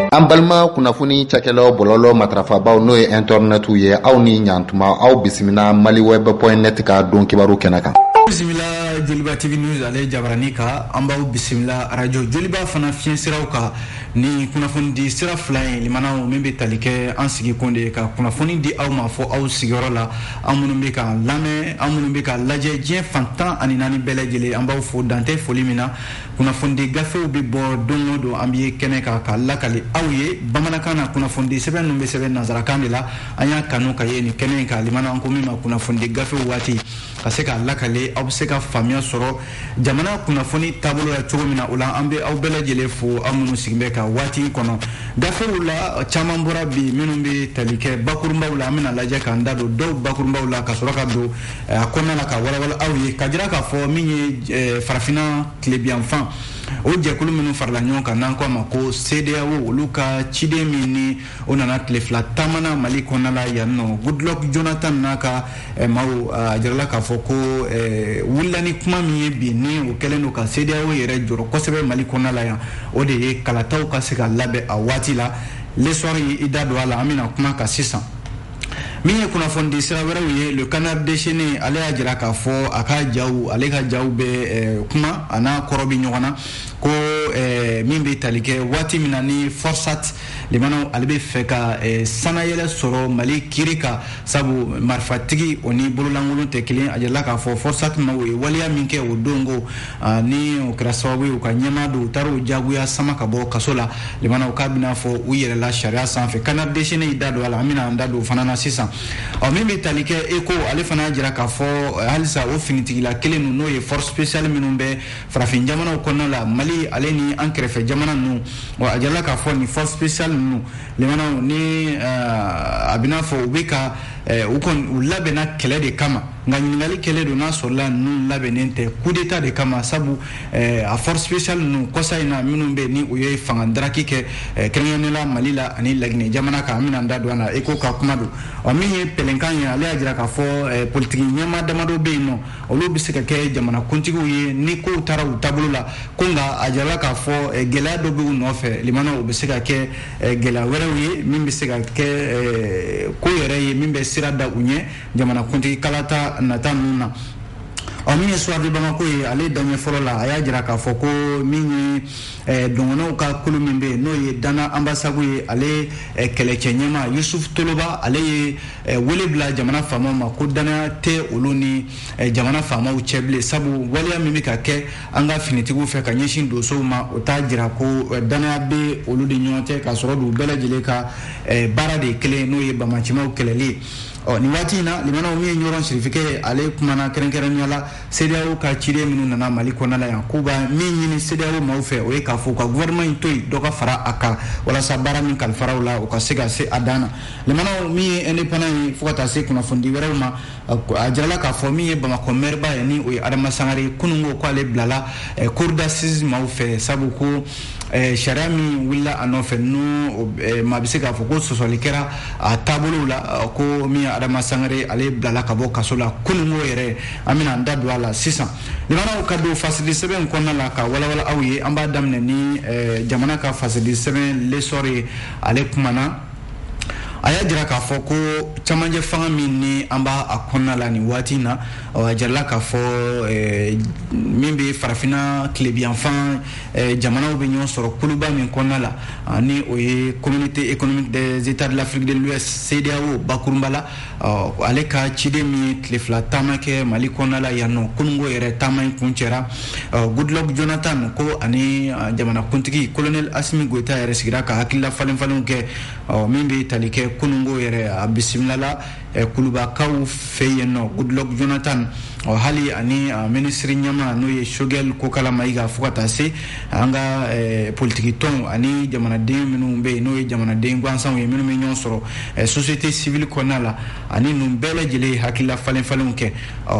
An balima kunnafoni cakɛlaw bɔlɔlɔ matrafabaw n'o ye internet ye aw ni ɲantuma aw bisimila maliweb.net ka don kibaru kɛnɛ kan. Bisimila Joliba TV News ale jabarani ka an b'aw bisimila radio Joliba fana fiɲɛ siraw kan ni kunnafoni di sira fila ye limanaw min bɛ tali kɛ an sigikun de ka kunnafoni di aw ma fɔ aw sigiyɔrɔ la an minnu bɛ ka lamɛn an minnu bɛ ka lajɛ diɲɛ fantan ani naani bɛɛ lajɛlen an b'aw fo dantɛ foli min na kunnafoni di gafew bɛ bɔ don o don an bɛ kɛnɛ kan ka lakali aw ye bamanankan na kunnafoni di sɛbɛn ninnu bɛ sɛbɛn nanzarakan de la an y'a kanu ka ye nin kɛnɛ in kan limanaw ko min ma kunnafoni di gafew waati ka se ka lakale aw bɛ se ka faamuya sɔrɔ jamana kunnafoni taabolo la cogo min na o la an bɛ aw bɛɛ lajɛlen fo aw minnu sigilen bɛ ka waati kɔnɔ gafew la caman bɔra bi minnu bɛ tali kɛ bakurunbaw la an bɛna lajɛ k'an da don dɔw bakurunbaw la ka sɔrɔ ka don a kɔnɔna la ka walawala aw ye ka jira k'a fɔ min ye farafinna tilebiyanfan o jɛkulu minnu farala ɲɔgɔn kan n'an ko a ma ko CEDEAO olu ka ciden min ni o nana tile fila taamana Mali kɔnɔna la yan nɔ Goodluck Jonathan n'a ka maaw a jirala k'a fɔ ko wulila ni kuma min ye bi ni o kɛlen don ka CEDEAO yɛrɛ jɔrɔ kosɛbɛ Mali kɔnɔna la yan o de ye kalataw ka se ka labɛn a waati la l'histoire yi i da don a la an bɛna kuma kan sisan min ye kunnafoni di sira wɛrɛw ye le canard déchaîné ale y'a jira k'a fɔ a ka jaw ale ka jaw bɛ kuma a n'a kɔrɔ bɛ ɲɔgɔn na ko min bɛ tali kɛ waati min na ni Forsat limanaw ale bɛ fɛ ka sanayɛlɛ sɔrɔ Mali kiri kan sabu marifatigi o ni bololankolon tɛ kelen a jirala k'a fɔ Forsat ma o ye waleya min kɛ o don ko ni o kɛra sababu ye u ka ɲɛmaa don u taara o jagoya sama ka bɔ kaso la limanaw k'a bɛna fɔ u yɛrɛla sariya sanfɛ canard déchaîné y'i da don a la an bɛna an da don o fana na sisan min bɛ tali kɛ ECHO ale fana y'a jira k'a fɔ halisa o finitigila kelen ninnu n'o ye force spéciale minnu bɛ farafin jamanaw kɔnɔna la Mali ale ni an kɛrɛfɛ jamana ninnu a jirala k'a fɔ nin force spéciale ninnu limanaw ni a bɛna fɔ u bɛ ka u kɔni u labɛnna kɛlɛ de kama nka ɲininkali kɛlɛ don n'a sɔrɔla ninnu labɛnnen tɛ coup d'état de kama sabu a force spéciale ninnu kɔsa in na minnu bɛ ni u ye fangadaraki kɛ kɛrɛnkɛrɛnnenya Mali la ani Laginɛ jamana kan an bɛna an da don a la ECHO ka kuma don min ye pɛlɛnkan ye ale y'a jira k'a fɔ politiki ɲɛmaa damadɔ bɛ yen nɔ olu bɛ se ka kɛ jamanakuntigiw ye ni kow taara u taabolo la ko nka a jirala k'a fɔ gɛlɛya dɔ bɛ u nɔfɛ limanaw u bɛ se ka kɛ gɛlɛya wɛrɛw ye min bɛ se ka kɛ ko yɛrɛ ye min bɛ sira da u ɲɛ jamanakuntigi kalata nata ninnu na min ye Soir de Bamako ye ale daɲɛ fɔlɔ la a y'a jira k'a fɔ ko min ye dɔngɔnɔw ka kulu min bɛ yen n'o ye Dana Ambasagu ye ale kɛlɛcɛ ɲɛmaa Yusuf Toloba ale ye wele bila jamana faamaw ma ko danaya tɛ olu ni jamana faamaw cɛ bilen sabu waleya min bɛ ka kɛ an ka finitigiw fɛ ka ɲɛsin dosow ma o t'a jira ko danaya bɛ olu de ɲɔgɔn cɛ k'a sɔrɔ u bɛɛ lajɛlen ka baara de ye kelen n'o ye bamacimaw kɛlɛli ye nin waati in na limanaw min ye ɲɔgɔn sirifike ale kumana kɛrɛnkɛrɛnnenya la CEDEAO ka ciden minnu nana Mali kɔnɔna la yan k'u b'a min ɲini CEDEAO maaw fɛ o ye k'a fɔ u ka gouvernement in to yen dɔ ka fara a kan walasa baara min kalifaraw la u ka se ka se a dan na limanaw min ye indépendant ye fo ka taa se kunnafoni di wɛrɛw ma a jirala k'a fɔ min ye Bamakɔ maire ba ye ni o ye Adama Sangare kunungo k'ale bilala cour d'assises maaw fɛ sabu ko sariya min wulila a nɔfɛ n'o maa bɛ se k'a fɔ ko sɔsɔli kɛra a taabolow la ko min ye Adama Sangare ale bilala ka bɔ kaso la kunungo yɛrɛ an bɛna an da don a la sisan limanaw ka don fasili sɛbɛn kɔnɔna la ka walawala aw ye an b'a daminɛ ni jamana ka fasili sɛbɛn l'essor ye ale kumana a y'a jira k'a fɔ ko cɛmancɛ fanga min ni an b'a a kɔnɔna la nin waati in na a jirala k'a fɔ min bɛ farafinna tilebiyanfan jamanaw bɛ ɲɔgɔn sɔrɔ kuluba min kɔnɔna la ni o ye communauté économique des états de l'Afrique de l'Ouest CEDEAO bakurunba la ale ka ciden min ye tile fila taama kɛ Mali kɔnɔna la yan nɔ kunungo yɛrɛ taama in kun cɛra Goodluck Jonathan ko ani jamanakuntigi colonel Assimi Goïta yɛrɛ sigira ka hakilila falen-falenw kɛ min bɛ tali kɛ kunungo yɛrɛ a bisimilala kulubakaw fɛ yen nɔ Goodluck Jonathan hali ani minisiri ɲɛmaa n'o ye Shogel Kokala Mayiga fo ka taa se an ka politiki tɔnw ani jamanaden minnu bɛ yen n'o ye jamanaden gansanw ye minnu bɛ ɲɔgɔn sɔrɔ société civile kɔnɔna la ani ninnu bɛɛ lajɛlen ye hakilila falen-falenw kɛ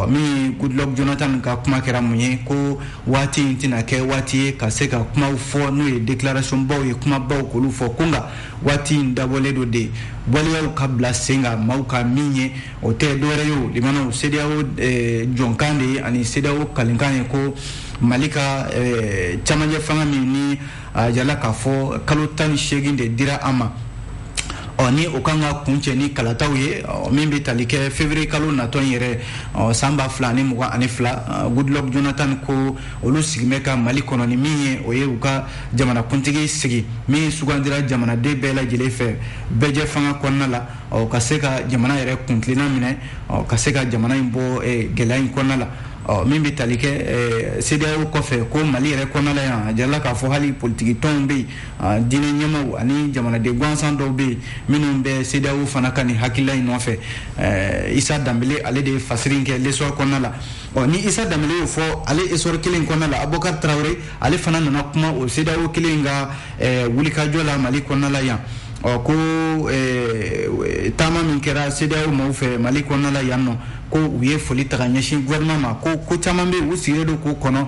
min ye Goodluck Jonathan ka kuma kɛra mun ye ko waati in tɛna kɛ waati ye ka se ka kumaw fɔ n'o ye déclaration baw ye kumabaw k'olu fɔ ko nka waati in dabɔlen do de waleyaw ka bila sen kan maaw ka min ye o tɛ dɔwɛrɛ ye o limanaw CEDEAO jɔnkan de ye ani CEDEAO kalenkan ye ko malika camancɛ fanga min ni a jala k'a fɔ kalo 18 de dira a ma ni o kan ka kuncɛ ni kalataw ye min bɛ tali kɛ février kalo natɔ yɛrɛ san 2022 Goodluck Jonathan ko olu sigimɛ ka Mali kɔnɔ ni min ye o ye u ka jamanakuntigi sigi min sugandira jamanaden bɛɛ lajɛlen fɛ bɛɛjɛ fanga kɔnɔna la ka se ka jamana yɛrɛ kuntilenna minɛ ka se ka jamana in bɔ gɛlɛya in kɔnɔna la min bɛ tali kɛ CEDEAO kɔfɛ ko Mali yɛrɛ kɔnɔna la yan a jarala k'a fɔ hali politiki tɔnw bɛ yen diinɛ ɲɛmaaw ani jamanaden gansan dɔw bɛ yen minnu bɛ CEDEAO fana ka nin hakilila in nɔfɛ Issa Dembélé ale de ye fasiri in kɛ l'essor kɔnɔna la ni Issa Dembélé y'o fɔ ale essor kelen kɔnɔna la Abubakar Traoré ale fana nana kuma o CEDEAO kelen ka wulikajɔ la Mali kɔnɔna la yan ko taama min kɛra CEDEAO maaw fɛ Mali kɔnɔna la yan nɔ ko u ye foli ta ka ɲɛsin gouvernement ma ko caman bɛ u sigilen don k'u kɔnɔ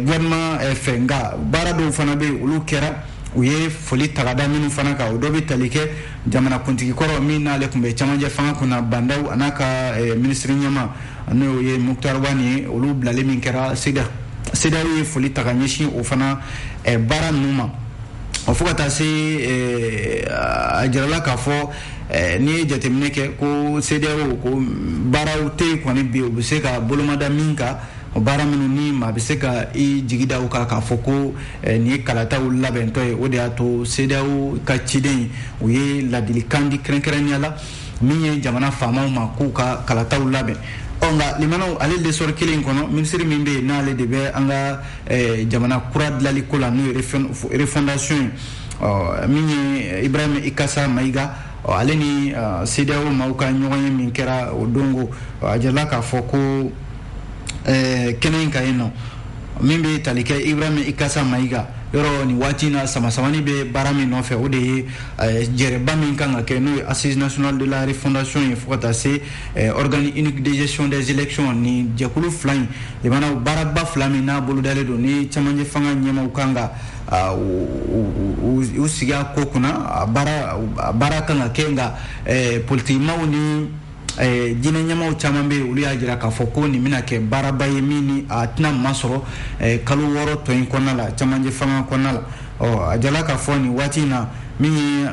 gouvernement fɛ nka baara dɔw fana bɛ yen olu kɛra u ye foli ta ka da minnu fana kan o dɔ bɛ tali kɛ jamanakuntigi kɔrɔ min n'ale tun bɛ camancɛ fanga kunna Bandaw a n'a ka ministre ɲɛma n'o ye Muktar Wani ye olu bilalen min kɛra CEDEAO ye foli ta ka ɲɛsin o fana baara ninnu ma fo ka taa se a jirala k'a fɔ n'i ye jateminɛ kɛ ko CEDEAO ko baaraw tɛ yen kɔni bi u bɛ se ka bolomada min kan baara minnu ni maa bɛ se ka i jigi da o kan k'a fɔ ko nin ye kalataw labɛntɔ ye o de y'a to CEDEAO ka ciden u ye ladilikan di kɛrɛnkɛrɛnnenya la min ye jamana faamaw ma k'u ka kalataw labɛn nka limanaw ale l'essor kelen kɔnɔ ministre min bɛ yen n'ale de bɛ an ka jamana kura dilanli ko la n'o ye refondation ye min ye Ibrahim Ikasa Mayiga ale ni CEDEAO maaw ka ɲɔgɔn ye min kɛra o dongo a jarala k'a fɔ ko kɛnɛ in ka yen nɔ min bɛ tali kɛ Ibrahim Ikasa Mayiga yɔrɔ ni waati na samasamani bɛ baara min nɔfɛ o de ye jɛrɛba min kan ka kɛ n'o ye Assise nationale de la refondation ye fo ka taa se organe unique de gestion des élections ni jɛkulu fila in limanaw baaraba fila min n'a bolodalen don ni camancɛ fanga ɲɛmaaw kan ka u sigi a ko kunna a baara kan ka kɛ nka politikimaw ni diinɛ ɲɛmaaw caman bɛ yen olu y'a jira k'a fɔ ko nin bɛna kɛ baaraba ye min ni a tɛna masɔrɔ kalo 6 tɔ in kɔnɔna la camancɛ fanga kɔnɔna la a jala k'a fɔ nin waati in na min ye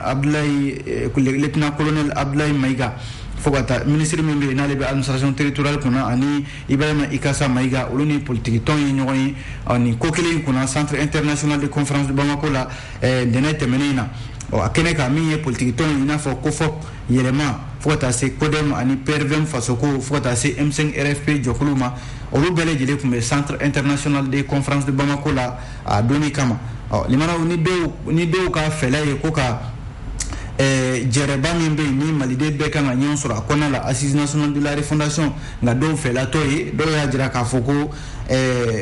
lieutenant colonel Abdoulaye Mayiga fo ka taa ministre min bɛ yen n'ale bɛ administration territoriale kunna ani Ibrahima Ikasa Mayiga olu ni politiki tɔn ye ɲɔgɔn ye nin ko kelen in kunna centre international de conférence de Bamako la ntɛnɛn tɛmɛnen in na a kɛnɛ kan min ye politiki tɔn in n'a fɔ ko fɔ yɛlɛma fo ka taa se CODEM ani PRVM fasoko fo ka taa se M5 RFP jɔkulu ma olu bɛɛ lajɛlen tun bɛ centre international de conférence de Bamako la a donni kama limanaw ni dɔw ka fɛlɛ ye ko ka jɛrɛba min bɛ yen ni maliden bɛɛ kan ka ɲɔgɔn sɔrɔ a kɔnɔna la Assise nationale de la refondation nka dɔw fɛlatɔ ye dɔw y'a jira k'a fɔ ko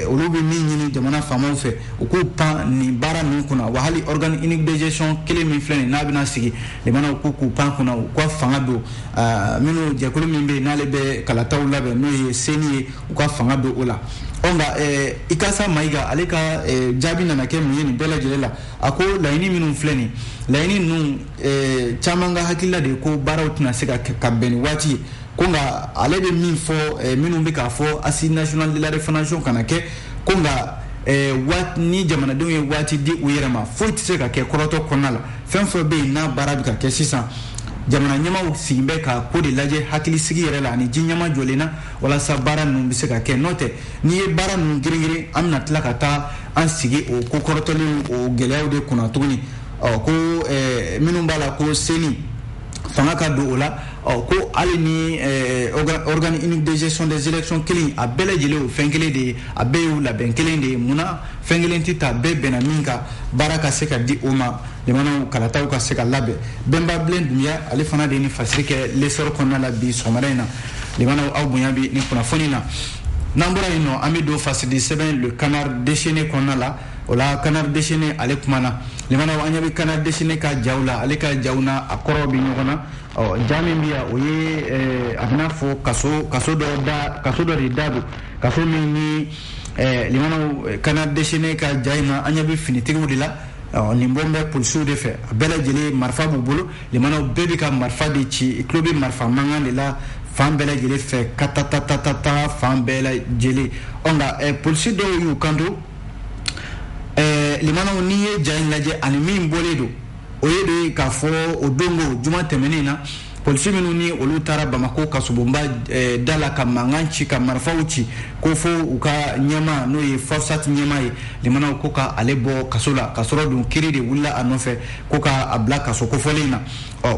olu bɛ min ɲini jamana faamaw fɛ u k'u pan nin baara ninnu kunna wa hali organe unique de gestion kelen min filɛ nin n'a bɛna sigi limanaw k'u pan kunna u ka fanga don minnu jɛkulu min bɛ yen n'ale bɛ kalataw labɛn n'o ye seni ye u ka fanga don o la nka Ikasa Mayiga ale ka jaabi nana kɛ mun ye nin bɛɛ lajɛlen la a ko laɲini minnu filɛ nin laɲini ninnu caman ka hakilila de ye ko baaraw tɛna se ka bɛn ni waati ye ko nka ale bɛ min fɔ minnu bɛ k'a fɔ Assise nationale de la refondation kana kɛ ko nka ni jamanadenw ye waati di u yɛrɛ ma foyi tɛ se ka kɛ kɔrɔtɔ kɔnɔna la fɛn fɛn bɛ yen n'a baara bɛ ka kɛ sisan jamana ɲɛmaaw sigin bɛ ka ko de lajɛ hakilisigi yɛrɛ la ani ji ɲɛma jɔlen na walasa baara ninnu bɛ se ka kɛ n'o tɛ n'i ye baara ninnu girin-girin an bɛna tila ka taa an sigi o ko kɔrɔtɔlen o gɛlɛyaw de kunna tuguni ko minnu b'a la ko seni fanga ka don o la ko hali ni organe unique de gestion des élections kelen a bɛɛ lajɛlen o fɛn kelen de ye a bɛɛ y'o labɛn kelen de ye munna fɛn kelen tɛ ta bɛɛ bɛnna min kan baara ka se ka di o ma limanaw kalataw ka se ka labɛn Bɛnba Bilen Dunbiya ale fana de ye nin fasiri kɛ l'essor kɔnɔna la bi sɔgɔmada in na limanaw aw bonya bi nin kunnafoni na n'an bɔra yen nɔ an bɛ don fasidi sɛbɛn le canard déchaîné kɔnɔna la o la canard déchaîné ale kumana limanaw an ɲɛ bɛ canard déchaîné ka jaw la ale ka jaw na a kɔrɔ bɛ ɲɔgɔn na ja min bɛ yan o ye a bɛna fɔ kaso dɔ de da don kaso min ni limanaw canard déchaîné ka ja in na an ɲɛ bɛ finitigiw de la nin bɔ bɛ polisiw de fɛ a bɛɛ lajɛlen marifa b'u bolo limanaw bɛɛ bɛ ka marifa de ci i tulo bɛ marifa mankan de la fan bɛɛ lajɛlen fɛ katatatata fan bɛɛ lajɛlen nka polisi dɔw y'u kanto limanaw n'i ye ja in lajɛ ani min bɔlen don o ye de k'a fɔ o dongo juma tɛmɛnen na polisi minnu ni olu taara Bamako kasobonba da la ka mankan ci ka marifaw ci ko fo u ka ɲɛma n'o ye Forsyth ɲɛma ye limanaw ko ka ale bɔ kaso la ka sɔrɔ dun kiri de wulila a nɔfɛ ko ka a bila kaso kofɔlen na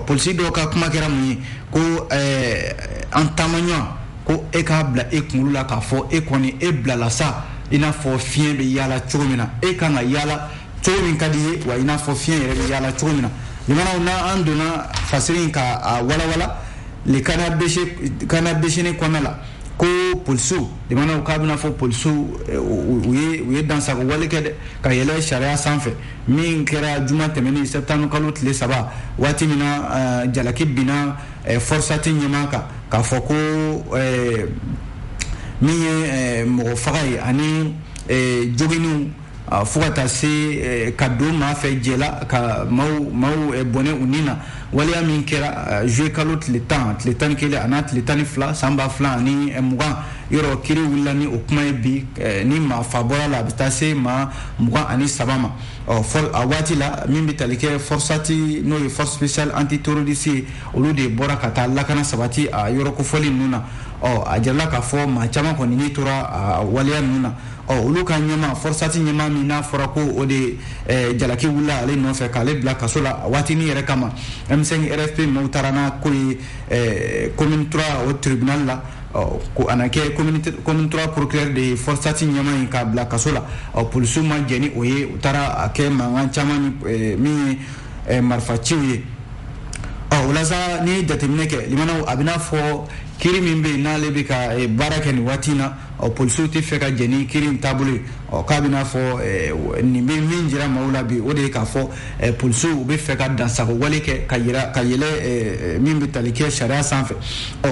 polisi dɔw ka kuma kɛra mun ye ko an taamaɲɔgɔn ko e k'a bila e kunkolo la k'a fɔ e kɔni e bilala sa i n'a fɔ fiɲɛ bɛ yaala cogo min na e kan ka yaala cogo min ka di ye wa i n'a fɔ fiɲɛ yɛrɛ bɛ yaala cogo min na limanaw na an donna fasiri ka walawala le canard déchaîné kɔnɔna la ko polisiw limanaw k'a bɛna fɔ polisiw u ye dansago wale kɛ dɛ ka yɛlɛ sariya sanfɛ min kɛra juma tɛmɛnen septembre kalo tile 3 waati min na jalaki binna Forsyth ɲɛma kan k'a fɔ ko min ye mɔgɔ faga ye ani joginiw fo ka taa se ka don maa fɛ jɛla ka maaw bɔnɛ u ni na waleya min kɛra juillet kalo tile 11 a n'a tile 12 san 2020 yɔrɔ kiri wulila ni o kuma ye bi ni maa fa bɔra la a bɛ taa se maa 23 ma a waati la min bɛ tali kɛ Forsyth n'o ye force spéciale antiterroriste ye olu de bɔra ka taa lakana sabati a yɔrɔ kofɔli ninnu na a jirala k'a fɔ maa caman kɔni n'i tora a waleya ninnu na olu ka ɲɛma Forsyth ɲɛma min n'a fɔra ko o de jalaki wulila ale nɔfɛ k'ale bila kaso la a waatinin yɛrɛ kama M5 RFP maaw taara n'a ko ye commune 3 o tribunal la ko ana kɛ commune 3 procureur de Forsyth ɲɛma in k'a bila kaso la polisiw ma jɛ ni o ye u taara a kɛ mankan caman ni min ye marifaciw ye o la sa ni jateminɛ kɛ limanaw a bɛna fɔ kiri min bɛ yen n'ale bɛ ka baara kɛ nin waati in na polisiw tɛ fɛ ka jɛ ni kiri in taabolo ye k'a bɛna fɔ nin bɛ min jira maaw la bi o de ye k'a fɔ polisiw bɛ fɛ ka dansago wale kɛ ka yɛlɛ min bɛ tali kɛ sariya sanfɛ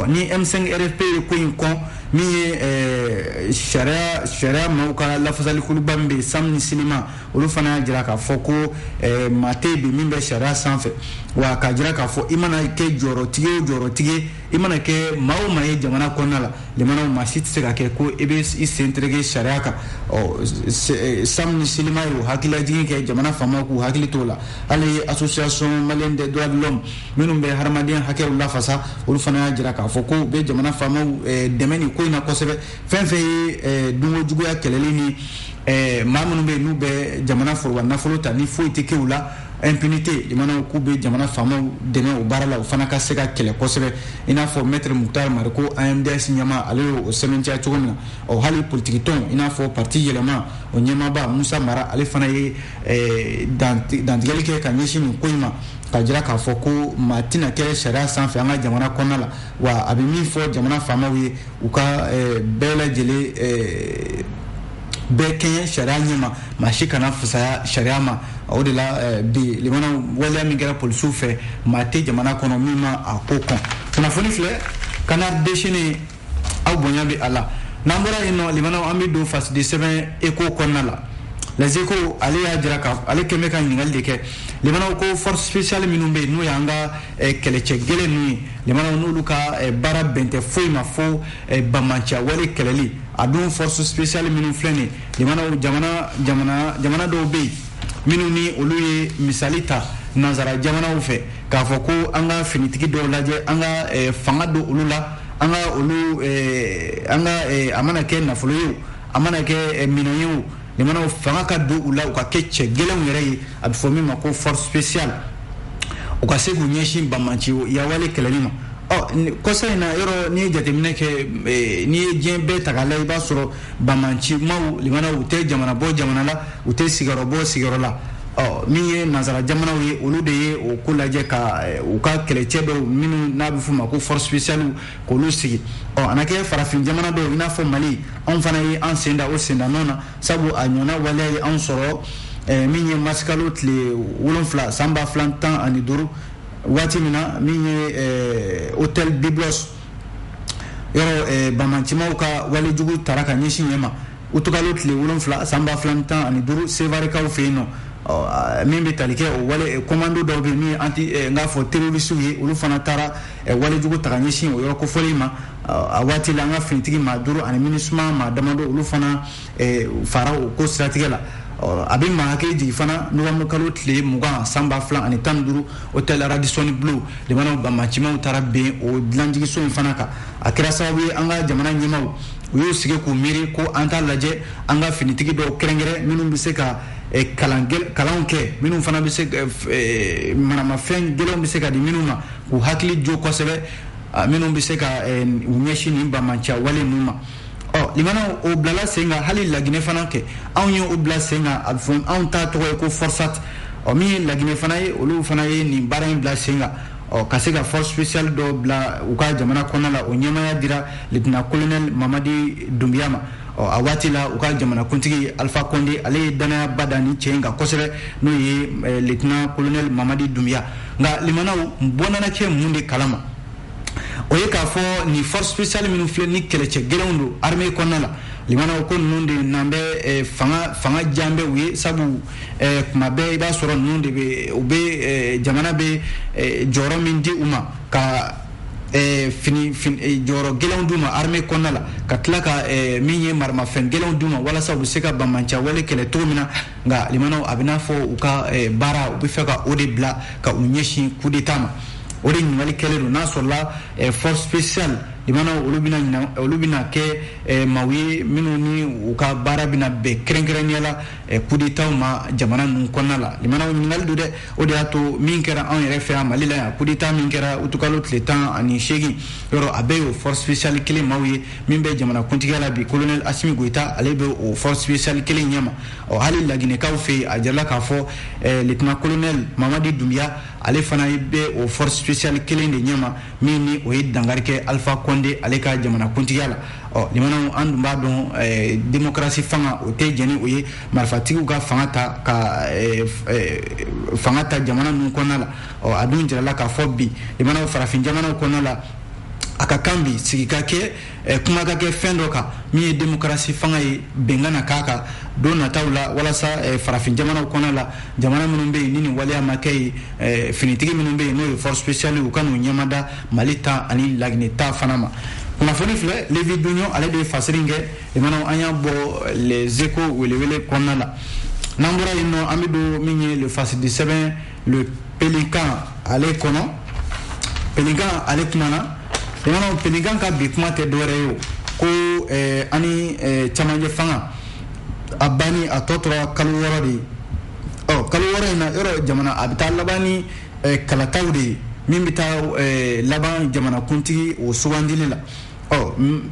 ni M5 RFP ye ko in kɔn min ye sariya maaw ka lafasalikuluba min bɛ yen Sam ni Silima olu fana y'a jira k'a fɔ ko maa tɛ yen bi min bɛ sariya sanfɛ wa k'a jira k'a fɔ i mana kɛ jɔyɔrɔtigi o jɔyɔrɔtigi i mana kɛ maa o maa ye jamana kɔnɔna la limanaw maa si tɛ se ka kɛ ko i bɛ i sen tereke sariya kan Sam ni Silima ye o hakililajigin kɛ jamana faamaw k'u hakili t'o la hali association malienne des droits de l'homme minnu bɛ hadamadenya hakɛw lafasa olu fana y'a jira k'a fɔ ko u bɛ jamana faamaw dɛmɛ nin ko in na kosɛbɛ fɛn fɛn ye dunko juguya kɛlɛli ni maa minnu bɛ yen n'u bɛ jamana foroba nafolo ta ni foyi tɛ kɛ u la impunité limanaw k'u bɛ jamana faamaw dɛmɛ o baara la o fana ka se ka kɛlɛ kosɛbɛ i n'a fɔ maître Muktar Mariko AMDS ɲɛma ale y'o sɛbɛntiya cogo min na hali politique tɔn i n'a fɔ parti yɛlɛma o ɲɛmaaba Musa Mara ale fana ye dantigɛli kɛ ka ɲɛsin nin ko in ma ka jira k'a fɔ ko maa tɛna kɛ sariya sanfɛ an ka jamana kɔnɔna la wa a bɛ min fɔ jamana faamaw ye u ka bɛɛ lajɛlen bɛɛ kɛɲɛ sariya ɲɛma maa si kana fisaya sariya ma o de la bi limanaw waleya min kɛra polisiw fɛ maa tɛ jamana kɔnɔ min ma a ko kɔn kunnafoni filɛ canard déchaîné aw bonya bɛ a la n'an bɔra yen nɔ limanaw an bɛ don fasidi sɛbɛn eko kɔnɔna la les échos ale y'a jira ka ale kɛmɛ ka ɲininkali de kɛ limanaw ko force spéciale minnu bɛ yen n'o y'an ka kɛlɛcɛ gɛlɛn ninnu ye limanaw n'olu ka baara bɛn tɛ foyi ma fo bamanciya wale kɛlɛli a dun force spéciale minnu filɛ nin ye limanaw jamana dɔw bɛ yen minnu ni olu ye misali ta nanzara jamanaw fɛ k'a fɔ ko an ka finitigi dɔw lajɛ an ka fanga don olu la an ka olu a mana kɛ nafolo ye o a mana kɛ minɛn ye o limanaw fanga ka don u la u ka kɛ cɛ gɛlɛnw yɛrɛ ye a bɛ fɔ min ma ko force spéciale u ka se k'u ɲɛsin bamanci yawale kɛlɛli ma kɔsa in na yɔrɔ n'i ye jateminɛ kɛ n'i ye diɲɛ bɛɛ ta k'a la i b'a sɔrɔ bamanci maw limanaw u tɛ jamana bɔ jamana la u tɛ sigiyɔrɔ bɔ sigiyɔrɔ la min ye nanzara jamanaw ye olu de ye o ko lajɛ ka u ka kɛlɛcɛ dɔw minnu n'a bɛ f'u ma ko force spéciale k'olu sigi a na kɛ farafin jamana dɔw i n'a fɔ Mali anw fana ye an sen da o sendannɔ na sabu a ɲɔgɔnna waleya ye anw sɔrɔ min ye masikalo tile 7 san 2015 waati min na min ye hôtel Biblos yɔrɔ bamancimaw ka walejugu tara ka ɲɛsin ɲɛ ma u tɔgɔlo tile 7 san 2015 Sevarekaw fɛ yen nɔ min bɛ tali kɛ o wale commando dɔw bɛ yen min ye n k'a fɔ terroriste ye olu fana taara wale jugu ta ka ɲɛsin o yɔrɔ kofɔli ma a waati la an ka finitigi maa 5 ani MINUSMA maa damadɔ olu fana fara o ko siratigɛ la a bɛ maa hakili jigin fana novembre kalo tile 20 san 2015 hôtel Radisson Blu limanaw banbaancimaw taara bɛn o dilanjigiso in fana kan a kɛra sababu ye an ka jamana ɲɛmaw u y'u sigi k'u miiri ko an t'a lajɛ an ka finitigi dɔw kɛrɛnkɛrɛn minnu bɛ se ka kalanw kɛ minnu fana bɛ se manamafɛn gɛlɛnw bɛ se ka di minnu ma k'u hakili jo kosɛbɛ minnu bɛ se ka u ɲɛsin nin banbaanciya wale ninnu ma limanaw o bilala sen kan hali laginɛ fana kɛ anw ye o bila sen kan a bɛ fɔ anw ta tɔgɔ ye ko Forsat min ye laginɛ fana ye olu fana ye nin baara in bila sen kan ka se ka force spéciale dɔ bila u ka jamana kɔnɔna la o ɲɛmaya dira lieutenant colonel Mamadi Doumbia ma a waati la u ka jamanakuntigi Alpha Condé ale ye danayaba da nin cɛ in kan kosɛbɛ n'o ye lieutenant colonel Mamadi Doumbia nka limanaw bɔ nana kɛ mun de kalama o ye k'a fɔ nin force spéciale minnu filɛ ni kɛlɛcɛ gɛlɛnw don armée kɔnɔna la limanaw ko ninnu de n'an bɛ fanga jan bɛ u ye sabu kuma bɛɛ i b'a sɔrɔ ninnu de bɛ u bɛ jamana bɛ jɔyɔrɔ min di u ma ka jɔyɔrɔ gɛlɛnw d'u ma armée kɔnɔna la ka tila ka min ye maramafɛn gɛlɛnw d'u ma walasa u bɛ se ka banbaanciya wale kɛlɛ cogo min na nka limanaw a bɛ n'a fɔ u ka baara u bɛ fɛ ka o de bila ka u ɲɛsin coup d'état ma o de ɲininkali kɛlen don n'a sɔrɔla force spéciale limanaw olu bɛna kɛ maaw ye minnu ni u ka baara bɛna bɛn kɛrɛnkɛrɛnnenya la coup d'état ma jamana ninnu kɔnɔna la limanaw ɲininkali don dɛ o de y'a to min kɛra anw yɛrɛ fɛ yan Mali la yan coup d'état min kɛra utukalo tile 18 yɔrɔ a bɛɛ y'o force spéciale kelen maaw ye min bɛ jamanakuntigiya la bi colonel Assimi Goïta ale bɛ o force spéciale kelen ɲɛma hali laginɛkaw fɛ yen a jirala k'a fɔ lieutenant colonel Mamadi Doumbia ale fana bɛ o force spéciale kelen de ɲɛma min ni o ye dankari kɛ Alpha Condé ale ka jamanakuntigiya la limanaw an dun b'a dɔn démocratie fanga o tɛ jɛni o ye marifatigiw ka fanga ta jamana ninnu kɔnɔna la a dun jirala k'a fɔ bi limanaw farafin jamanaw kɔnɔna la a ka kan bi sigi ka kɛ kuma ka kɛ fɛn dɔ kan min ye démocratie fanga ye bɛnkan na k'a kan don nataw la walasa farafin jamanaw kɔnɔna la jamana minnu bɛ yen ni nin waleya ma kɛ ye finitigi minnu bɛ yen n'o ye force spéciale u ka n'u ɲɛmada Mali ta ani Laginɛ ta fana ma kunnafoni filɛ Levi Dunion ale de ye fasiri kɛ limanaw an y'a bɔ les échos welewele kɔnɔna la n'an bɔra yen nɔ an bɛ don min ye le fasidi sɛbɛn le Pélican ale kɔnɔ Pélican ale kumana limanaw Pélican ka bi kuma tɛ dɔwɛrɛ ye o ko ani cɛmancɛ fanga a banni a tɔ tora kalo 6 de ye kalo 6 in na yɔrɔ jamana a bɛ taa laban ni kalataw de ye min bɛ taa laban jamanakuntigi o sugandili la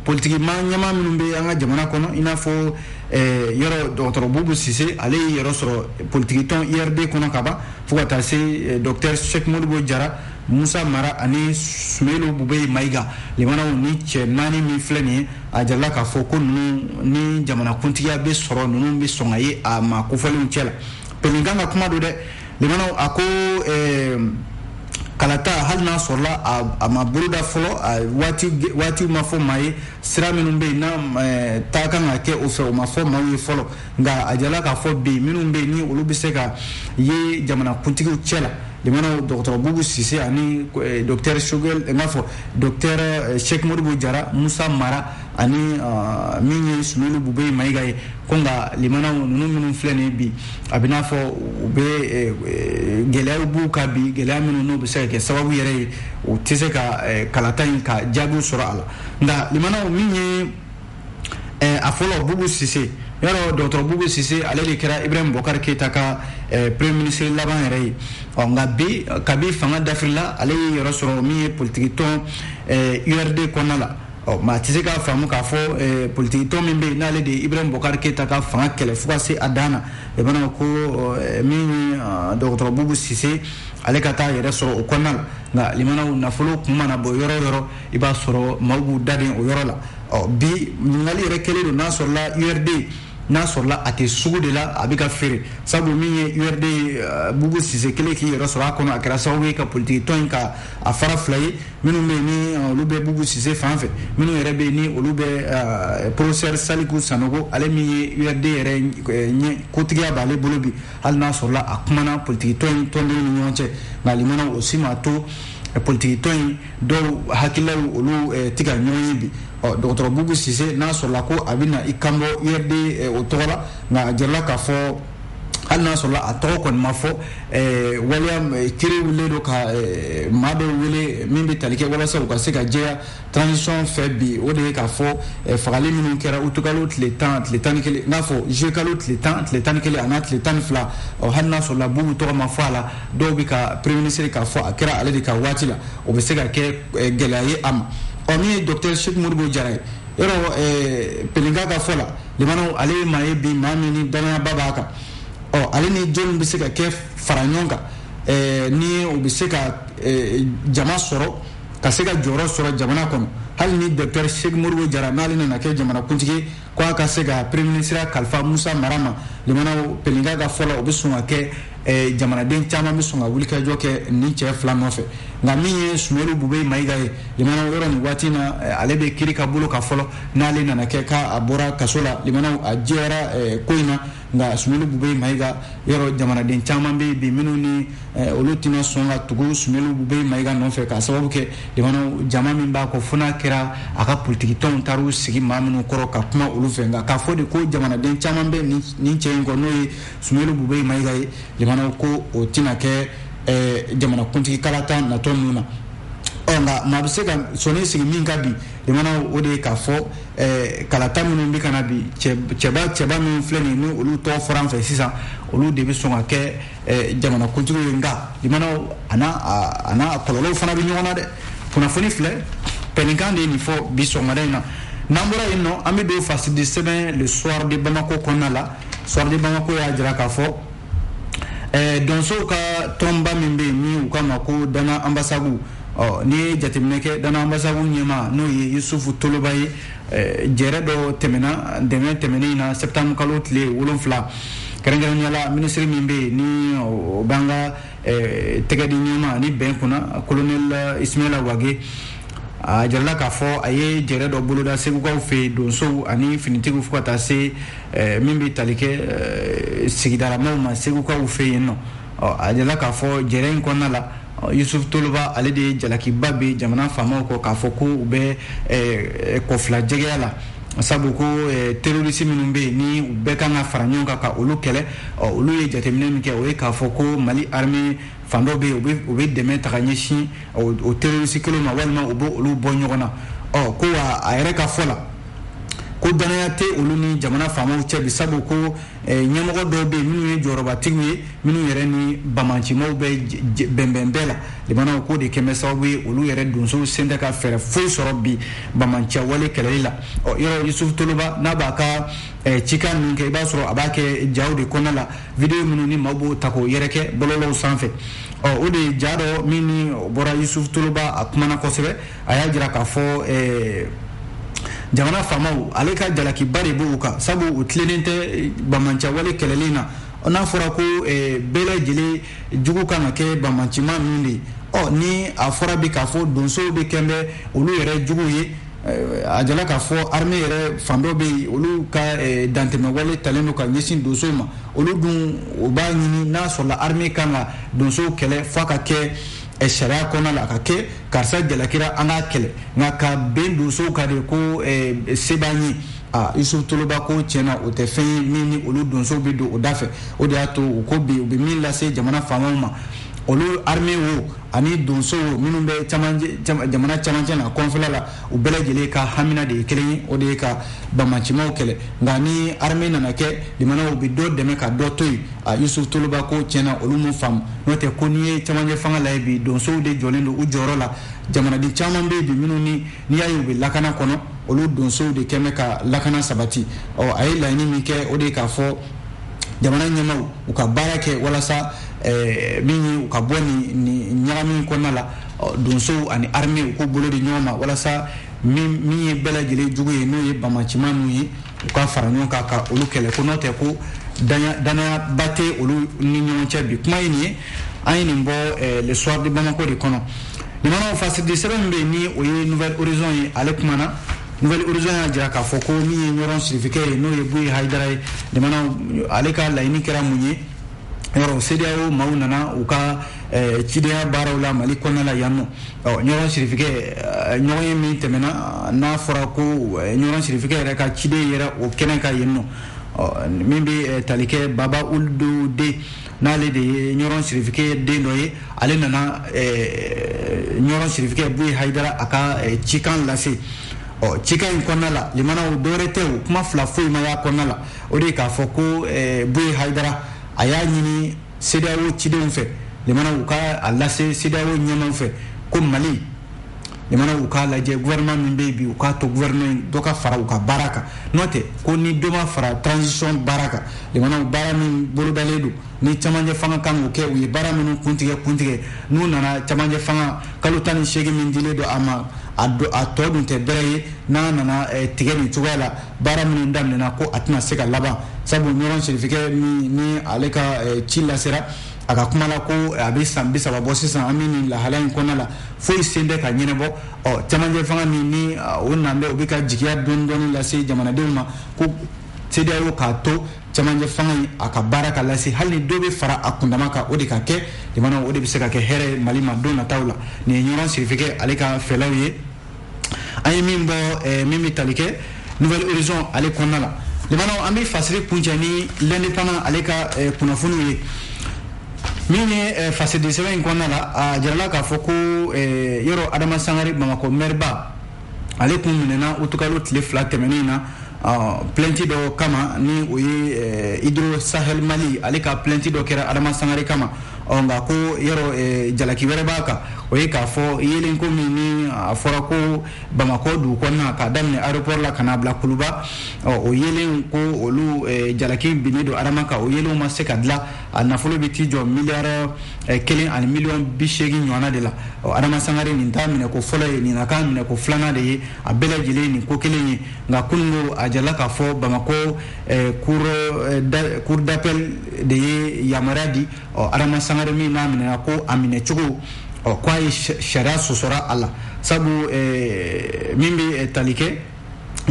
politiki ɲɛmaa minnu bɛ an ka jamana kɔnɔ i n'a fɔ yɔrɔ dɔgɔtɔrɔ Bubu Sise ale ye yɔrɔ sɔrɔ politiki tɔn IRD kɔnɔ ka ban fo ka taa se docteur Cheikh Modibo Jara Musa Mara ani Sumelo Bube Mayiga limanaw ni cɛ 4 min filɛ nin ye a jarala k'a fɔ ko ninnu ni jamanakuntigiya bɛ sɔrɔ ninnu bɛ sɔn ka ye a ma kofɔlenw cɛ la Pélican ka kuma don dɛ limanaw a ko kalata hali n'a sɔrɔla a ma boloda fɔlɔ waati ma fɔ maa ye sira minnu bɛ yen n'a taa kan ka kɛ o fɛ o ma fɔ maaw ye fɔlɔ nka a jirala k'a fɔ bi minnu bɛ yen ni olu bɛ se ka ye jamanakuntigiw cɛ la limanaw dɔgɔtɔrɔ Bubu Sise ani docteur Shogel n'a fɔ docteur Cheikh Modibo Jara Musa Mara ani min ye Sumelu Bube Mayiga ye ko nka limanaw ninnu minnu filɛ nin bi a bɛ n'a fɔ u bɛ gɛlɛyaw b'u kan bi gɛlɛya minnu n'o bɛ se ka kɛ sababu yɛrɛ ye u tɛ se ka kalata in ka jaabiw sɔrɔ a la nka limanaw min ye a fɔlɔ Bubu Sise yɔrɔ dɔgɔtɔrɔ Bubu Sise ale de kɛra Ibrahim Bokar Keita ka premier ministre laban yɛrɛ ye nka bi kabi fanga dafirila ale ye yɔrɔ sɔrɔ min ye politiki tɔn URD kɔnɔna la maa tɛ se k'a faamu k'a fɔ politiki tɔn min bɛ yen n'ale de ye Ibrahim Bokar Keita ka fanga kɛlɛ fo ka se a dan na i b'a dɔn ko min ye dɔgɔtɔrɔ Bubu Sise ale ka taa yɛrɛ sɔrɔ o kɔnɔna la nka limanaw nafolo kun mana bɔ yɔrɔ o yɔrɔ i b'a sɔrɔ maaw b'u daden o yɔrɔ la bi ɲininkali yɛrɛ kɛlen don n'a sɔrɔla URD n'a sɔrɔla a tɛ sugu de la a bɛ ka feere sabu min ye URD Bubu Sise kelen k'i yɛrɛ sɔrɔ a kɔnɔ a kɛra sababu ye ka politique tɔn in ka a fara fila ye minnu bɛ yen ni olu bɛ Bubu Sise fan fɛ minnu yɛrɛ bɛ yen ni olu bɛ professeur Saliku Sanogo ale min ye URD yɛrɛ kotigiya b'ale bolo bi hali n'a sɔrɔla a kumana politique tɔn in tɔndenw ni ɲɔgɔn cɛ nka limana o si ma to politique tɔn in dɔw hakililaw olu tɛ ka ɲɔgɔn ye bi dɔgɔtɔrɔ Bubu Sise n'a sɔrɔla ko a bɛ na i kanbɔ URD o tɔgɔ la nka a jirala k'a fɔ hali n'a sɔrɔla a tɔgɔ kɔni ma fɔ waleya kiri wele don ka maa dɔw wele min bɛ tali kɛ walasa u ka se ka jɛya transition fɛ bi o de ye k'a fɔ fagali minnu kɛra utukalo tile 10 ni kelen n'a fɔ juillet tile 10 ni kelen a n'a tile 12 hali n'a sɔrɔla Bubu tɔgɔ ma fɔ a la dɔw bɛ ka premier ministre k'a fɔ a kɛra ale de ka waati la o bɛ se ka kɛ gɛlɛya ye a ma min ye docteur Seku Modibo Jara ye yɔrɔ Pelinka ka fɔ la limanaw ale ye maa ye bi maa min ni danayaba b'a kan ale ni jɔn bɛ se ka kɛ fara ɲɔgɔn kan ni o bɛ se ka jama sɔrɔ ka se ka jɔyɔrɔ sɔrɔ jamana kɔnɔ hali ni docteur Seku Modibo Jara n'ale nana kɛ jamana kuntigi ko a ka se ka premier ministre kalifa Musa Mara ma limanaw Pelinka ka fɔ la o bɛ sɔn ka kɛ jamanaden caman bɛ sɔn ka wulikajɔ kɛ ni cɛ fila nɔfɛ nka min ye Sumaworo Bube Mayiga ye limanaw yɔrɔ nin waati na ale bɛ kiri ka bolo ka fɔlɔ n'ale nana kɛ k'a bɔra kaso la limanaw a jɛra ko in na nka Sumaworo Bube Mayiga yɔrɔ jamanaden caman bɛ bi minnu ni olu tɛna sɔn ka tugu Sumaworo Bube Mayiga nɔfɛ k'a sababu kɛ limanaw jama min b'a kɔ fo n'a kɛra a ka politique tɔnw taar'u sigi maa minnu kɔrɔ ka kuma olu fɛ nka k'a fɔ de ko jamanaden caman bɛ nin cɛ in kɔ n'o ye Sumaworo Bube Mayiga ye limanaw ko o tɛna kɛ jamana kuntigi kalata natɔ ninnu na nka maa bɛ se ka sɔnni sigi min ka bi limanaw o de ye k'a fɔ kalata minnu bɛ ka na bi cɛba minnu filɛ nin ye ni olu tɔgɔ fɔra an fɛ sisan olu de bɛ sɔn ka kɛ jamana kuntigiw ye nka limanaw a n'a kɔlɔlɔw fana bɛ ɲɔgɔn na dɛ kunnafoni filɛ Pelinka de ye nin fɔ bi sɔgɔmada in na n'an bɔra yen nɔ an bɛ don fasidi sɛbɛn le soir de Bamako kɔnɔna la soir de Bamako y'a jira k'a fɔ donsow ka tɔnba min bɛ yen ni u k'a ma ko Dana Ambasagu n'i ye jateminɛ kɛ Dana Ambasagu ɲɛma n'o ye Yusufu Toloba ye jɛrɛ dɔ tɛmɛna dɛmɛ tɛmɛnen in na septembre kalo tile 7 kɛrɛnkɛrɛnnenya la ministre min bɛ yen ni o b'an ka tɛgɛ di ɲɛma ni bɛn kunna colonel Ismaila Wage a jirala k'a fɔ a ye jɛrɛ dɔ boloda segukaw fɛ donsow ani finitigiw fo ka taa se min bɛ tali kɛ sigidalamaw ma segukaw fɛ yen nɔ a jirala k'a fɔ jɛrɛ in kɔnɔna la Yusuf Toloba ale de ye jalakiba bɛ jamana faamaw kɔ k'a fɔ ko u bɛ kɔfila jɛgɛya la sabu ko terroriste minnu bɛ yen ni u bɛɛ kan ka fara ɲɔgɔn kan ka olu kɛlɛ olu ye jateminɛ min kɛ o ye k'a fɔ ko Mali armée fan dɔ bɛ yen u bɛ dɛmɛ ta ka ɲɛsin o terroriste kelen ma walima u bɛ olu bɔ ɲɔgɔn na ko a yɛrɛ ka fɔ la ko danaya tɛ olu ni jamana faamaw cɛ bi sabu ko ɲɛmɔgɔ dɔw bɛ yen minnu ye jɔyɔrɔbatigiw ye minnu yɛrɛ ni bamancimaw bɛ bɛnbɛn bɛɛ la limanaw ko de kɛmɛ sababu ye olu yɛrɛ donsow sen tɛ ka fɛɛrɛ foyi sɔrɔ bi bamanciya wale kɛlɛli la yɔrɔ Yusuf Toloba n'a b'a ka cikan ninnu kɛ i b'a sɔrɔ a b'a kɛ jaw de kɔnɔna la video minnu ni maaw b'o ta k'o yɛrɛkɛ bɔlɔlɔw sanfɛ o de ye ja dɔ min ni bɔra Yusuf Toloba a kumana kosɛbɛ a y'a jira k'a fɔ jamana faamaw ale ka jalakiba de b'u kan sabu u tilennen tɛ bamanciya wale kɛlɛli na n'a fɔra ko bɛɛ lajɛlen jugu kan ka kɛ bamancima ninnu de ye ni a fɔra bi k'a fɔ donsow bɛ kɛn bɛ olu yɛrɛ jugu ye a jala k'a fɔ armée yɛrɛ fan dɔ bɛ yen olu ka dantɛmɛwale talen don ka ɲɛsin donsow ma olu dun u b'a ɲini n'a sɔrɔla armée kan ka donsow kɛlɛ f'a ka kɛ sariya kɔnɔna la a ka kɛ karisa jalakira an k'a kɛlɛ nka ka bɛn donsow ka de ko se b'an ye Yusuf Toloba ko tiɲɛna o tɛ fɛn ye min ni olu donsow bɛ don o da fɛ o de y'a to u ko bi u bɛ min lase jamana faamaw ma olu armée wo ani donsow minnu bɛ jamana camancɛ na kɔnfɛla la u bɛɛ lajɛlen ka hamina de ye kelen ye o de ye ka bamancimaw kɛlɛ nka ni armée nana kɛ limanaw bɛ dɔ dɛmɛ ka dɔ to yen Yusuf Toloba ko tiɲɛna olu m'u faamu n'o tɛ ko n'i ye camancɛ fanga lajɛ bi donsow de jɔlen don u jɔyɔrɔ la jamanaden caman bɛ yen bi minnu n'i y'a ye u bɛ lakana kɔnɔ olu donsow de kɛn bɛ ka lakana sabati a ye laɲini min kɛ o de ye k'a fɔ jamana ɲɛmaaw u ka baara kɛ walasa min ye u ka bɔ nin ɲagami kɔnɔna la donsow ani armée u k'u bolo di ɲɔgɔn ma walasa min ye bɛɛ lajɛlen jugu ye n'o ye bamancima ninnu ye u ka fara ɲɔgɔn kan ka olu kɛlɛ ko n'o tɛ ko danaya ba tɛ olu ni ɲɔgɔn cɛ bi kuma ye nin ye an ye nin bɔ le soir de Bamako de kɔnɔ limanaw fasidi sɛbɛn min bɛ yen ni o ye Nouvelle Horizon ye ale kumana Nouvelle Horizon y'a jira k'a fɔ ko min ye ɲɔgɔn sirifikɛ ye n'o ye Buyi Hayidara ye limanaw ale ka laɲini kɛra mun ye yɔrɔ CEDEAO maaw nana u ka cidenya baaraw la Mali kɔnɔna la yan nɔ ɲɔgɔn sirifikɛ ɲɔgɔn ye min tɛmɛna n'a fɔra ko ɲɔgɔn sirifikɛ yɛrɛ ka ciden yɛrɛ o kɛnɛ ka yen nɔ min bɛ tali kɛ Baba Uldo de n'ale de ye ɲɔgɔn sirifikɛ den dɔ ye ale nana ɲɔgɔn sirifikɛ Buyi Hayidara a ka cikan lase cikan in kɔnɔna la limanaw dɔwɛrɛ tɛ o kuma fila foyi ma y'a kɔnɔna la o de k'a fɔ ko Buyi Hayidara a y'a ɲini CEDEAO cidenw fɛ limanaw u ka a lase CEDEAO ɲɛmaw fɛ ko Mali limanaw u k'a lajɛ gouvernement min bɛ yen bi u k'a to gouvernement dɔ ka fara u ka baara kan n'o tɛ ko ni dɔ ma fara transition baara kan limanaw baara min bolodalen don ni cɛmancɛ fanga kan k'o kɛ u ye baara minnu kuntigɛ n'u nana cɛmancɛ fanga kalo 18 min dilen don a ma a tɔ dun tɛ bɛrɛ ye n'a nana tigɛ nin cogoya la baara minnu daminɛna ko a tɛna se ka laban sabu ɲɔgɔn sirifikɛ ni ale ka ci lasera a ka kuma la ko a bɛ san 30 bɔ sisan an bɛ nin lahala in kɔnɔna la foyi sen tɛ ka ɲɛnabɔ cɛmancɛ fanga min ni o nan bɛ o bɛ ka jigiya dɔɔni lase jamanadenw ma ko CEDEAO k'a to cɛmancɛ fanga in a ka baara ka lase hali ni dɔ bɛ fara a kundama kan o de ka kɛ limanaw o de bɛ se ka kɛ hɛrɛ ye Mali ma don nataw la nin ye ɲɔgɔn sirifikɛ ale ka fɛlaw ye an ye min bɔ min bɛ tali kɛ Nouvelle Horizon ale kɔnɔna la limanaw an bɛ fasiri kuncɛ ni l'indépendant ale ka kunnafoniw ye min ye fasidi sɛbɛn in kɔnɔna la a jirala k'a fɔ ko yɔrɔ Adama Sangare Bamakɔ maire ba ale kun minɛna utukalo tile 2 tɛmɛnen na plainte dɔ kama ni o ye Hydro Sahel Mali ale ka plainte dɔ kɛra Adama Sangare kama nka ko yɔrɔ jalaki wɛrɛ b'a kan o ye k'a fɔ yelen ko min ni a fɔra ko Bamakɔ dugu kɔnɔna k'a daminɛ aéroport la ka n'a bila Kuluba o yelen ko olu jalaki binnen don Adama kan o yelenw ma se ka dilan a nafolo bɛ t'i jɔ miliyari 1 ani miliyɔn 80 ɲɔgɔnna de la Adama Sangare nin t'a minɛ ko fɔlɔ ye nin na k'a minɛ ko filanan de ye a bɛɛ lajɛlen nin ko kelen ye nka kunungo a jala k'a fɔ Bamakɔ cour d'appel de ye yamaruya di Adama Sangare min n'a minɛna ko a minɛ cogo ko a ye sariya sɔsɔra a la sabu min bɛ tali kɛ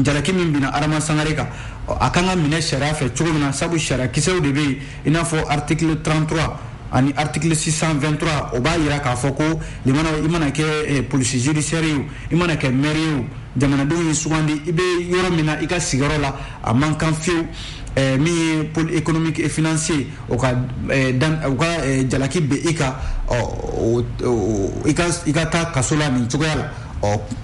jalaki min bɛna Adama Sangare kan a kan ka minɛ sariya fɛ cogo min na sabu sariya kisɛw de bɛ yen i n'a fɔ article 33 ani article 623 o b'a yira k'a fɔ ko limanaw i mana kɛ police judiciaire ye i mana kɛ maire ye jamanadenw ye sugandi i bɛ yɔrɔ min na i ka sigiyɔrɔ la a man kan fiyewu min ye pôle économique et financier o ka jalaki bɛ i kan i ka taa kaso la nin cogoya la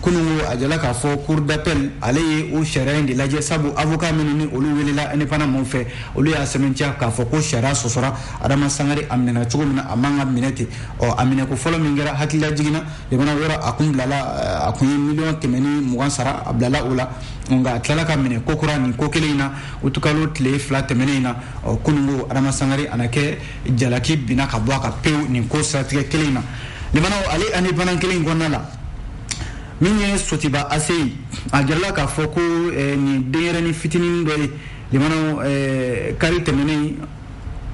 kunungo a jala k'a fɔ cour d'appel ale ye o sariya in de lajɛ sabu avocat minnu ni olu welela indépendant maaw fɛ olu y'a sɛbɛntiya k'a fɔ ko sariya sɔsɔra Adama Sangare a minɛna cogo min na a man ka minɛ ten a minɛ ko fɔlɔ min kɛra hakilila jiginna jamana yɔrɔ a kun bilala a kun ye miliyɔn 120 sara a bilala o la nka a tilala ka minɛ ko kura nin ko kelen in na utukalo tile 2 tɛmɛnen in na kunungo Adama Sangare ana kɛ jalaki binna ka bɔ a ka pewu nin ko siratigɛ kelen in na limanaw ale indépendant kelen in kɔnɔna la min ye Sotiba Aseyi a jirala k'a fɔ ko nin denyɛrɛnin fitinin dɔ ye limanaw kari tɛmɛnen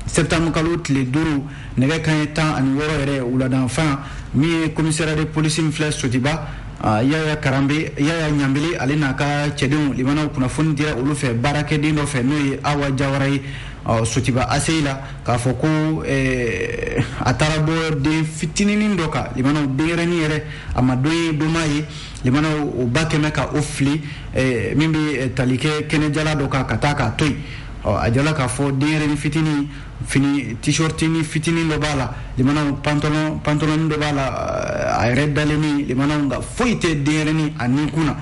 septembre kalo tile 5 nɛgɛ kanɲɛ 16 yɛrɛ wuladanfan min ye commissariat de police min filɛ Sotiba Yaya Ɲanbele ale n'a ka cɛdenw limanaw kunnafoni dira olu fɛ baarakɛden dɔ fɛ n'o ye Awa Jawara ye Sotiba Aseyi la k'a fɔ ko a taara bɔ den fitininin dɔ kan limanaw denyɛrɛnin yɛrɛ a ma dɔn ye dɔnma ye limanaw o ba kɛmɛ ka o fili min bɛ tali kɛ kɛnɛjala dɔ kan ka taa k'a to yen a jala k'a fɔ denyɛrɛnin fitinin fini t-shirtini fitinin dɔ b'a la limanaw pantalon dɔ b'a la a yɛrɛ dalenin limanaw nka foyi tɛ denyɛrɛnin a nin kunna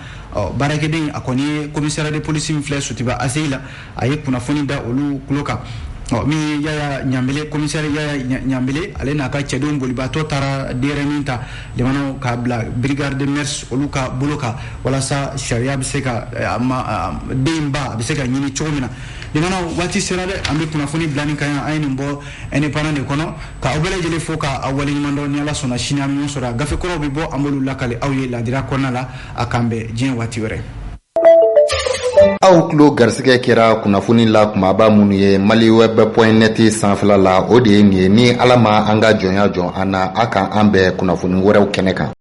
baarakɛden a kɔni ye commissariat de police min filɛ Sotiba Aseyi la a ye kunnafoni da olu tulo kan min ye Yaya Ɲanbele commissaire Yaya Ɲanbele ale n'a ka cɛdenw bolibaatɔ taara denyɛrɛnin ta limanaw k'a bila brigade de mers olu ka bolo kan walasa sariya bɛ se ka den ba a bɛ se ka ɲini cogo min na limanaw waati sera dɛ an bɛ kunnafoni bila nin kan yan an ye nin bɔ indépendant de kɔnɔ ka aw bɛɛ lajɛlen fo k'a waleɲuman dɔn ni Ala sɔnna sini an bɛ ɲɔgɔn sɔrɔ gafe kɔrɔw bɛ bɔ an b'olu lakale aw ye ladira kɔnɔna la a k'an bɛn diɲɛ waati wɛrɛ. aw tulo garisɛgɛ kɛra kunnafoni la kumaba minnu ye maliweb.net sanfɛla la o de ye nin ye ni ala ma an ka jɔnya jɔn an na a kan an bɛɛ kunnafoni wɛrɛw kɛnɛ kan